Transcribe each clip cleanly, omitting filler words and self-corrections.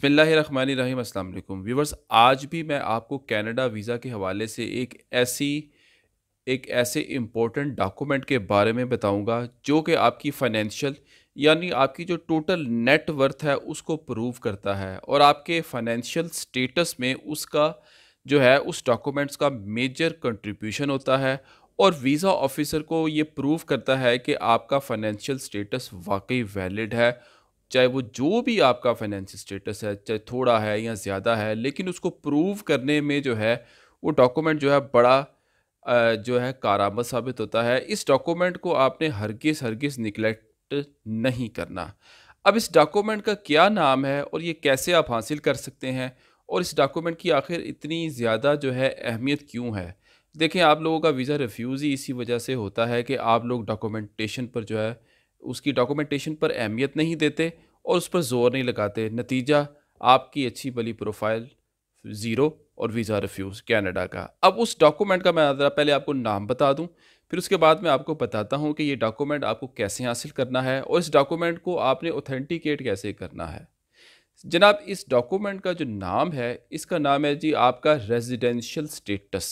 बिस्मिल्लाहिर्रहमानिर्रहीम अस्सलाम वालेकुम व्यूवर्स। आज भी मैं आपको कनाडा वीज़ा के हवाले से एक ऐसे इम्पोर्टेंट डॉक्यूमेंट के बारे में बताऊंगा जो कि आपकी फाइनेंशियल यानी आपकी जो टोटल नेट वर्थ है उसको प्रूव करता है और आपके फाइनेंशियल स्टेटस में उसका जो है उस डॉक्यूमेंट्स का मेजर कंट्रीब्यूशन होता है। और वीज़ा ऑफिसर को ये प्रूव करता है कि आपका फाइनेंशियल स्टेटस वाकई वैलिड है। चाहे वो जो भी आपका फाइनेंशियल स्टेटस है, चाहे थोड़ा है या ज़्यादा है, लेकिन उसको प्रूव करने में जो है वो डॉक्यूमेंट जो है बड़ा जो है कारआमद साबित होता है। इस डॉक्यूमेंट को आपने हरगिज़ निगलेक्ट नहीं करना। अब इस डॉक्यूमेंट का क्या नाम है और ये कैसे आप हासिल कर सकते हैं और इस डॉक्यूमेंट की आखिर इतनी ज़्यादा जो है अहमियत क्यों है? देखें, आप लोगों का वीज़ा रिफ्यूज़ ही इसी वजह से होता है कि आप लोग डॉक्यूमेंटेशन पर जो है उसकी डॉक्यूमेंटेशन पर अहमियत नहीं देते और उस पर ज़ोर नहीं लगाते। नतीजा आपकी अच्छी भली प्रोफाइल ज़ीरो और वीज़ा रिफ्यूज़ कनाडा का। अब उस डॉक्यूमेंट का मैं ज़रा पहले आपको नाम बता दूं, फिर उसके बाद मैं आपको बताता हूं कि ये डॉक्यूमेंट आपको कैसे हासिल करना है और इस डॉक्यूमेंट को आपने ऑथेंटिकेट कैसे करना है। जनाब, इस डॉक्यूमेंट का जो नाम है, इसका नाम है जी आपका रेजिडेंशियल स्टेटस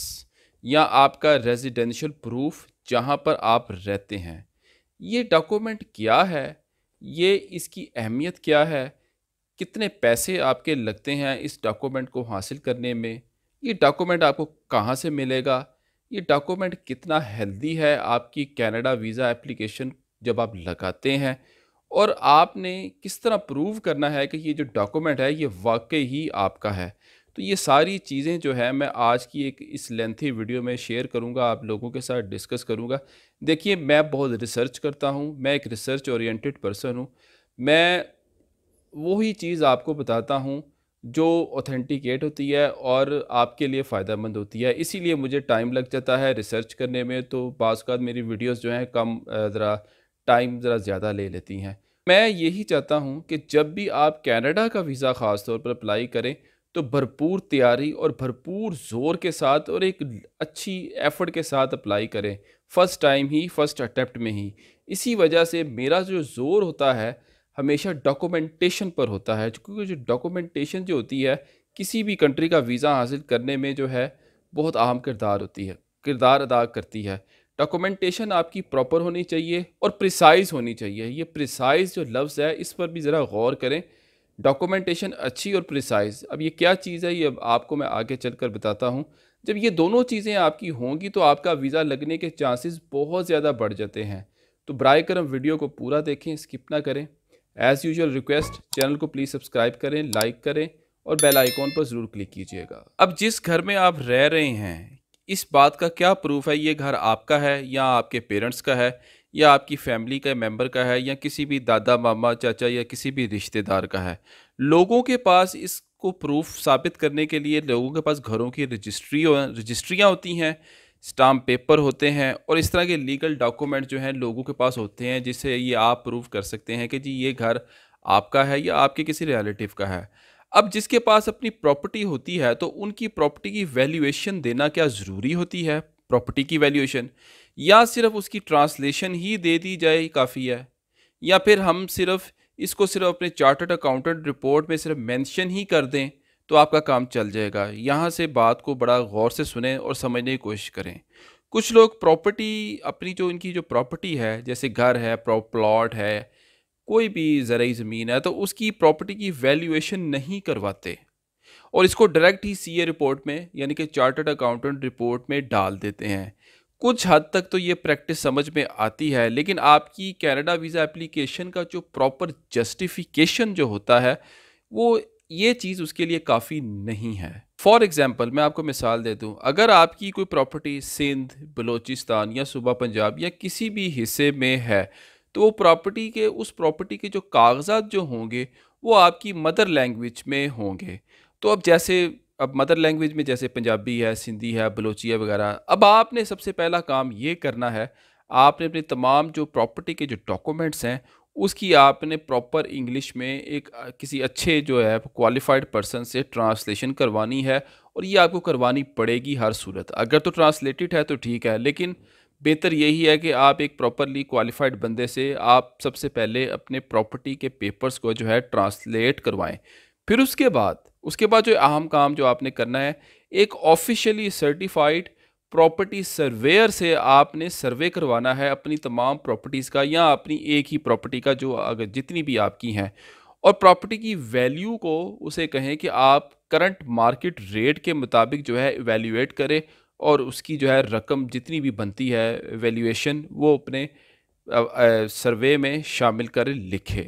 या आपका रेजिडेंशियल प्रूफ जहां पर आप रहते हैं। ये डॉक्यूमेंट क्या है? ये इसकी अहमियत क्या है? कितने पैसे आपके लगते हैं इस डॉक्यूमेंट को हासिल करने में? ये डॉक्यूमेंट आपको कहाँ से मिलेगा? ये डॉक्यूमेंट कितना हेल्दी है आपकी कनाडा वीज़ा एप्लीकेशन जब आप लगाते हैं? और आपने किस तरह प्रूव करना है कि ये जो डॉक्यूमेंट है ये वाकई ही आपका है? तो ये सारी चीज़ें जो है मैं आज की एक इस लेंथी वीडियो में शेयर करूँगा, आप लोगों के साथ डिस्कस करूँगा। देखिए, मैं बहुत रिसर्च करता हूँ, मैं एक रिसर्च ओरिएंटेड पर्सन हूँ। मैं वही चीज़ आपको बताता हूँ जो ऑथेंटिकेट होती है और आपके लिए फ़ायदेमंद होती है। इसीलिए मुझे टाइम लग जाता है रिसर्च करने में, तो बाज़ औक़ात मेरी वीडियोज़ जो हैं कम ज़रा टाइम ज़रा ज़्यादा ले लेती हैं। मैं यही चाहता हूँ कि जब भी आप कनाडा का वीज़ा ख़ास तौर पर अप्लाई करें, तो भरपूर तैयारी और भरपूर ज़ोर के साथ और एक अच्छी एफ़र्ट के साथ अप्लाई करें। फ़र्स्ट टाइम ही, फ़र्स्ट अटेम्प्ट में ही। इसी वजह से मेरा जो ज़ोर होता है हमेशा डॉक्यूमेंटेशन पर होता है, क्योंकि जो डॉक्यूमेंटेशन जो होती है किसी भी कंट्री का वीज़ा हासिल करने में जो है बहुत अहम किरदार अदा करती है। डॉक्यूमेंटेशन आपकी प्रॉपर होनी चाहिए और प्रिसाइज होनी चाहिए। ये प्रिसाइज जो लफ्ज़ है इस पर भी ज़रा गौर करें। डॉक्यूमेंटेशन अच्छी और प्रिसाइज, अब ये क्या चीज़ है ये अब आपको मैं आगे चलकर बताता हूँ। जब ये दोनों चीज़ें आपकी होंगी तो आपका वीज़ा लगने के चांसेस बहुत ज़्यादा बढ़ जाते हैं। तो बराए करम वीडियो को पूरा देखें, स्किप ना करें। एज़ यूजुअल रिक्वेस्ट, चैनल को प्लीज़ सब्सक्राइब करें, लाइक करें और बेल आइकॉन पर ज़रूर क्लिक कीजिएगा। अब जिस घर में आप रह रहे हैं, इस बात का क्या प्रूफ है ये घर आपका है या आपके पेरेंट्स का है या आपकी फैमिली का मेंबर का है या किसी भी दादा मामा चाचा या किसी भी रिश्तेदार का है? लोगों के पास इसको प्रूफ साबित करने के लिए लोगों के पास घरों की रजिस्ट्रियाँ होती हैं, स्टाम्प पेपर होते हैं और इस तरह के लीगल डॉक्यूमेंट जो हैं लोगों के पास होते हैं, जिससे ये आप प्रूव कर सकते हैं कि जी ये घर आपका है या आपके किसी रिलेटिव का है। अब जिसके पास अपनी प्रॉपर्टी होती है तो उनकी प्रॉपर्टी की वैल्यूएशन देना क्या ज़रूरी होती है? प्रॉपर्टी की वैल्यूएशन, या सिर्फ उसकी ट्रांसलेशन ही दे दी जाए काफ़ी है? या फिर हम सिर्फ अपने चार्टर्ड अकाउंटेंट रिपोर्ट में सिर्फ मेंशन ही कर दें तो आपका काम चल जाएगा? यहाँ से बात को बड़ा गौर से सुनें और समझने की कोशिश करें। कुछ लोग प्रॉपर्टी अपनी जो इनकी जो प्रॉपर्टी है, जैसे घर है, प्लॉट है, कोई भी ज़रूरी ज़मीन है, तो उसकी प्रॉपर्टी की वैल्यूएशन नहीं करवाते और इसको डायरेक्ट ही सीए रिपोर्ट में यानी कि चार्टर्ड अकाउंटेंट रिपोर्ट में डाल देते हैं। कुछ हद तक तो ये प्रैक्टिस समझ में आती है, लेकिन आपकी कनाडा वीज़ा एप्लीकेशन का जो प्रॉपर जस्टिफिकेशन जो होता है वो ये चीज़ उसके लिए काफ़ी नहीं है। फॉर एग्ज़ाम्पल मैं आपको मिसाल दे दूँ, अगर आपकी कोई प्रॉपर्टी सिंध, बलूचिस्तान या सूबा पंजाब या किसी भी हिस्से में है, तो वो प्रॉपर्टी के जो कागज़ात जो होंगे वो आपकी मदर लैंग्वेज में होंगे। तो अब मदर लैंग्वेज में जैसे पंजाबी है, सिंधी है, बलोची है वगैरह। अब आपने सबसे पहला काम ये करना है, आपने अपने तमाम जो प्रॉपर्टी के जो डॉक्यूमेंट्स हैं उसकी आपने प्रॉपर इंग्लिश में किसी अच्छे जो है क्वालिफाइड पर्सन से ट्रांसलेशन करवानी है और ये आपको करवानी पड़ेगी हर सूरत। अगर तो ट्रांसलेटेड है तो ठीक है, लेकिन बेहतर यही है कि आप एक प्रॉपरली क्वालिफाइड बंदे से आप सबसे पहले अपने प्रॉपर्टी के पेपर्स को जो है ट्रांसलेट करवाएं। फिर उसके बाद जो अहम काम जो आपने करना है, एक ऑफिशियली सर्टिफाइड प्रॉपर्टी सर्वेयर से आपने सर्वे करवाना है अपनी तमाम प्रॉपर्टीज़ का, या अपनी एक ही प्रॉपर्टी का जो अगर जितनी भी आपकी हैं, और प्रॉपर्टी की वैल्यू को उसे कहें कि आप करंट मार्केट रेट के मुताबिक जो है इवैल्यूएट करें, और उसकी जो है रकम जितनी भी बनती है वैल्यूएशन वो अपने सर्वे में शामिल कर लिखे।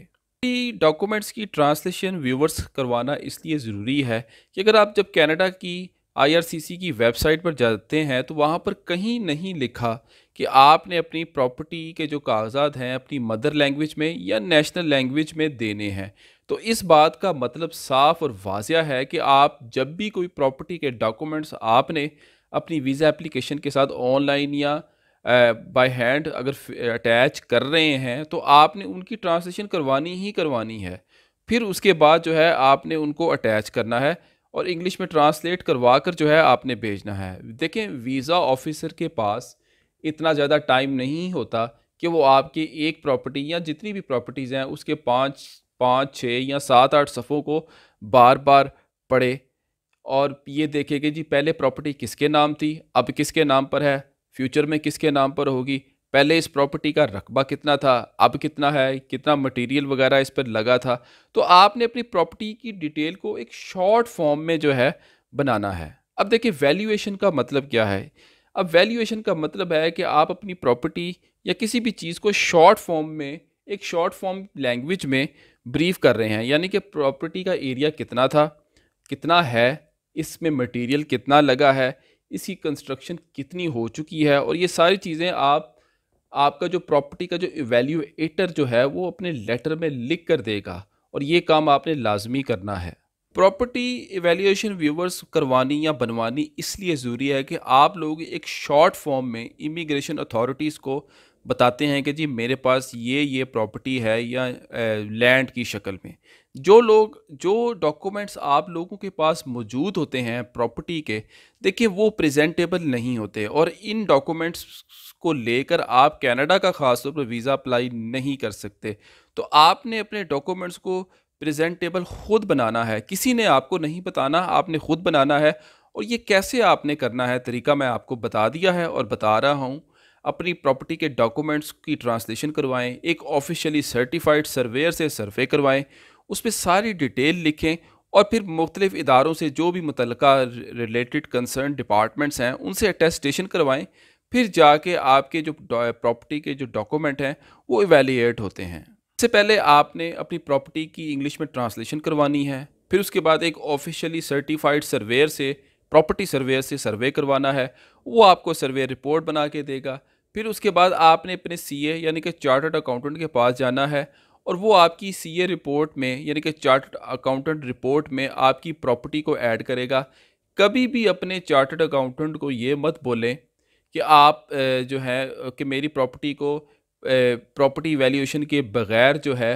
डॉक्यूमेंट्स की ट्रांसलेशन व्यूवर्स करवाना इसलिए ज़रूरी है कि अगर आप जब कनाडा की आईआरसीसी की वेबसाइट पर जाते हैं तो वहाँ पर कहीं नहीं लिखा कि आपने अपनी प्रॉपर्टी के जो कागजात हैं अपनी मदर लैंग्वेज में या नेशनल लैंग्वेज में देने हैं। तो इस बात का मतलब साफ और वाज़िया है कि आप जब भी कोई प्रॉपर्टी के डॉक्यूमेंट्स आपने अपनी वीज़ा एप्लीकेशन के साथ ऑनलाइन या बाय हैंड अगर अटैच कर रहे हैं तो आपने उनकी ट्रांसलेशन करवानी ही करवानी है। फिर उसके बाद जो है आपने उनको अटैच करना है और इंग्लिश में ट्रांसलेट करवा कर जो है आपने भेजना है। देखें, वीज़ा ऑफिसर के पास इतना ज़्यादा टाइम नहीं होता कि वो आपकी एक प्रॉपर्टी या जितनी भी प्रॉपर्टीज़ हैं उसके पाँच पाँच छः या सात आठ सफ़ों को बार बार पढ़े और ये देखे कि जी पहले प्रॉपर्टी किसके नाम थी, अब किसके नाम पर है, फ्यूचर में किसके नाम पर होगी, पहले इस प्रॉपर्टी का रकबा कितना था, अब कितना है, कितना मटेरियल वगैरह इस पर लगा था। तो आपने अपनी प्रॉपर्टी की डिटेल को एक शॉर्ट फॉर्म में जो है बनाना है। अब देखिए वैल्यूएशन का मतलब क्या है। अब वैल्यूएशन का मतलब है कि आप अपनी प्रॉपर्टी या किसी भी चीज़ को शॉर्ट फॉर्म में, एक शॉर्ट फॉर्म लैंग्वेज में ब्रीफ कर रहे हैं, यानी कि प्रॉपर्टी का एरिया कितना था, कितना है, इसमें मटेरियल कितना लगा है, इसकी कंस्ट्रक्शन कितनी हो चुकी है, और ये सारी चीज़ें आपका जो प्रॉपर्टी का जो इवैल्यूएटर जो है वो अपने लेटर में लिख कर देगा, और ये काम आपने लाजमी करना है। प्रॉपर्टी इवैल्यूएशन व्यूवर्स करवानी या बनवानी इसलिए ज़रूरी है कि आप लोग एक शॉर्ट फॉर्म में इमिग्रेशन अथॉरिटीज़ को बताते हैं कि जी मेरे पास ये प्रॉपर्टी है, या लैंड की शक्ल में। जो डॉक्यूमेंट्स आप लोगों के पास मौजूद होते हैं प्रॉपर्टी के, देखिए वो प्रेजेंटेबल नहीं होते, और इन डॉक्यूमेंट्स को लेकर आप कनाडा का ख़ास तौर पर वीज़ा अप्लाई नहीं कर सकते। तो आपने अपने डॉक्यूमेंट्स को प्रेजेंटेबल ख़ुद बनाना है, किसी ने आपको नहीं बताना, आपने ख़ुद बनाना है। और ये कैसे आपने करना है, तरीका मैं आपको बता दिया है और बता रहा हूँ। अपनी प्रॉपर्टी के डॉक्यूमेंट्स की ट्रांसलेशन करवाएं, एक ऑफिशियली सर्टिफाइड सर्वेयर से सर्वे करवाएं, उस पर सारी डिटेल लिखें, और फिर मुख्तलिफ़ इदारों से जो भी मुतल्लिका रिलेटेड कंसर्न डिपार्टमेंट्स हैं उनसे अटेस्टेशन करवाएं। फिर जाके आपके जो प्रॉपर्टी के जो डॉक्यूमेंट हैं वो इवैल्यूएट होते हैं। इससे पहले आपने अपनी प्रॉपर्टी की इंग्लिश में ट्रांसलेशन करवानी है, फिर उसके बाद एक ऑफिशियली सर्टिफाइड सर्वेयर से, प्रॉपर्टी सर्वेयर से सर्वे करवाना है, वो आपको सर्वे रिपोर्ट बना के देगा। फिर उसके बाद आपने अपने सीए यानी कि चार्टर्ड अकाउंटेंट के पास जाना है, और वो आपकी सीए रिपोर्ट में यानी कि चार्टर्ड अकाउंटेंट रिपोर्ट में आपकी प्रॉपर्टी को ऐड करेगा। कभी भी अपने चार्टर्ड अकाउंटेंट को ये मत बोलें कि आप जो है कि मेरी प्रॉपर्टी को प्रॉपर्टी वैल्यूएशन के बगैर जो है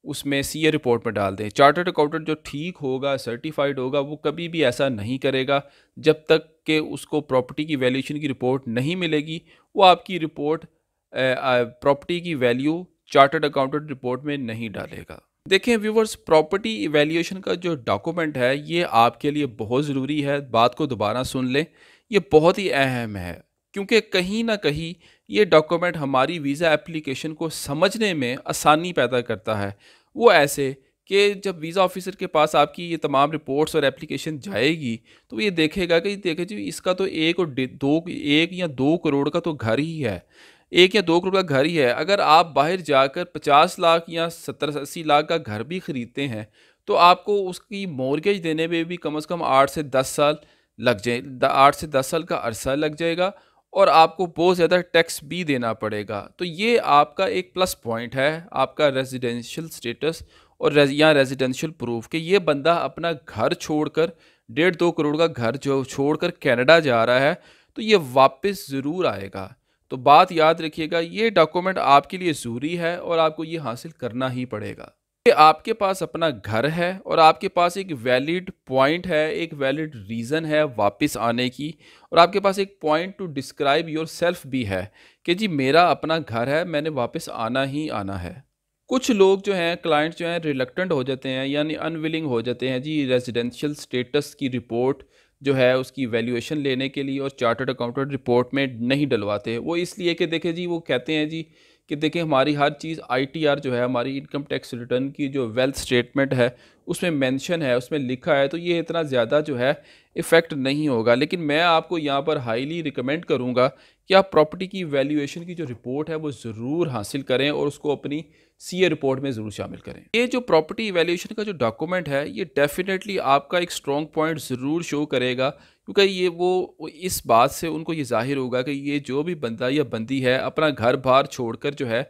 उसमें सीए रिपोर्ट में डाल दें। चार्टर्ड अकाउंटेंट जो ठीक होगा, सर्टिफाइड होगा, वो कभी भी ऐसा नहीं करेगा जब तक कि उसको प्रॉपर्टी की वैल्यूएशन की रिपोर्ट नहीं मिलेगी। वो आपकी रिपोर्ट प्रॉपर्टी की वैल्यू चार्टर्ड अकाउंटेंट रिपोर्ट में नहीं डालेगा। देखें व्यूवर्स, प्रॉपर्टी इवैल्यूएशन का जो डॉक्यूमेंट है ये आपके लिए बहुत ज़रूरी है। बात को दोबारा सुन लें, ये बहुत ही अहम है, क्योंकि कहीं ना कहीं ये डॉक्यूमेंट हमारी वीज़ा एप्लीकेशन को समझने में आसानी पैदा करता है। वो ऐसे कि जब वीज़ा ऑफिसर के पास आपकी ये तमाम रिपोर्ट्स और एप्लीकेशन जाएगी तो वो ये देखेगा कि देखे जी इसका तो एक या दो करोड़ का तो घर ही है, 1 या 2 करोड़ का घर ही है। अगर आप बाहर जाकर 50 लाख या 70-80 लाख का घर भी ख़रीदते हैं तो आपको उसकी मॉर्गेज देने में भी कम से कम 8 से 10 साल लग जाए, 8 से 10 साल का अरसा लग जाएगा, और आपको बहुत ज़्यादा टैक्स भी देना पड़ेगा। तो ये आपका एक प्लस पॉइंट है, आपका रेजिडेंशियल स्टेटस और या रेजिडेंशियल प्रूफ कि ये बंदा अपना घर छोड़कर 1.5-2 करोड़ का घर जो छोड़कर कनाडा जा रहा है तो ये वापस ज़रूर आएगा। तो बात याद रखिएगा, ये डॉक्यूमेंट आपके लिए ज़रूरी है और आपको ये हासिल करना ही पड़ेगा कि आपके पास अपना घर है और आपके पास एक वैलिड पॉइंट है, एक वैलिड रीज़न है वापस आने की, और आपके पास एक point two describe your self भी है कि जी मेरा अपना घर है, मैंने वापस आना ही आना है। कुछ लोग जो हैं, क्लाइंट जो हैं, रिलक्टेंट हो जाते हैं, यानी अनविलिंग हो जाते हैं जी रेजिडेंशियल स्टेटस की रिपोर्ट जो है उसकी वैल्यूएशन लेने के लिए, और चार्टर्ड अकाउंटेंट रिपोर्ट में नहीं डलवाते। वो इसलिए कि देखें जी, वो कहते हैं जी कि देखें हमारी हर चीज़ आईटीआर जो है, हमारी इनकम टैक्स रिटर्न की जो वेल्थ स्टेटमेंट है उसमें मेंशन है, उसमें लिखा है, तो ये इतना ज़्यादा जो है इफ़ेक्ट नहीं होगा। लेकिन मैं आपको यहाँ पर हाईली रिकमेंड करूँगा कि आप प्रॉपर्टी की वैल्यूएशन की जो रिपोर्ट है वो ज़रूर हासिल करें और उसको अपनी सीए रिपोर्ट में ज़रूर शामिल करें। ये जो प्रॉपर्टी इवैल्यूएशन का जो डॉक्यूमेंट है, ये डेफिनेटली आपका एक स्ट्रॉन्ग पॉइंट ज़रूर शो करेगा, क्योंकि ये वो इस बात से उनको ये ज़ाहिर होगा कि ये जो भी बंदा या बंदी है अपना घर बार छोड़कर जो है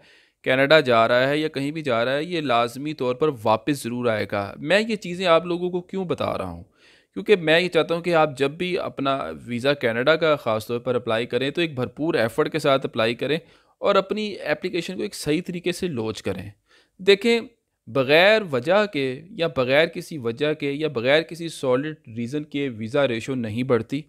कनाडा जा रहा है या कहीं भी जा रहा है, ये लाजमी तौर पर वापस ज़रूर आएगा। मैं ये चीज़ें आप लोगों को क्यों बता रहा हूँ, क्योंकि मैं ये चाहता हूँ कि आप जब भी अपना वीज़ा कनाडा का ख़ास तौर पर अप्लाई करें तो एक भरपूर एफ़र्ट के साथ अप्लाई करें और अपनी एप्लीकेशन को एक सही तरीके से लॉन्च करें। देखें, बग़ैर वजह के या बग़ैर किसी वजह के या बग़ैर किसी सॉलिड रीज़न के वीज़ा रेशो नहीं बढ़ती,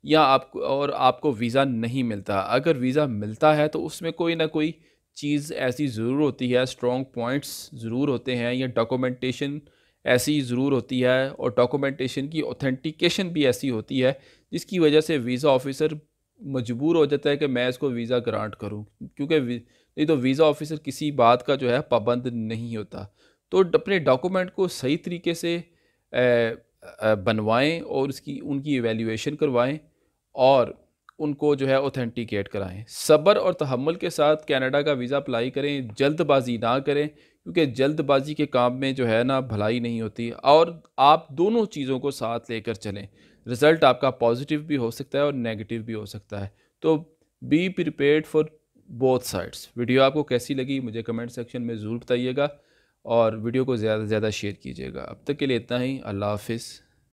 या आपको और आपको वीज़ा नहीं मिलता। अगर वीज़ा मिलता है तो उसमें कोई ना कोई चीज़ ऐसी ज़रूर होती है, स्ट्रॉन्ग पॉइंट्स ज़रूर होते हैं, या डॉक्यूमेंटेशन ऐसी ज़रूर होती है, और डॉक्यूमेंटेशन की ऑथेंटिकेशन भी ऐसी होती है जिसकी वजह से वीज़ा ऑफ़िसर मजबूर हो जाता है कि मैं इसको वीज़ा ग्रांट करूं, क्योंकि नहीं तो वीज़ा ऑफ़िसर किसी बात का जो है पाबंद नहीं होता। तो अपने डॉक्यूमेंट को सही तरीके से बनवाएं और उसकी उनकी इवैल्यूएशन करवाएं और उनको जो है ऑथेंटिकेट कराएं। सब्र और तहम्मुल के साथ कनाडा का वीज़ा अप्लाई करें, जल्दबाजी ना करें, क्योंकि जल्दबाजी के काम में जो है ना भलाई नहीं होती, और आप दोनों चीज़ों को साथ लेकर चलें। रिज़ल्ट आपका पॉजिटिव भी हो सकता है और नेगेटिव भी हो सकता है। तो be prepared for both sides. Video आपको कैसी लगी मुझे कमेंट सेक्शन में ज़रूर बताइएगा, और वीडियो को ज़्यादा से ज़्यादा शेयर कीजिएगा। अब तक के लिए इतना ही। अल्लाह हाफ़िज़।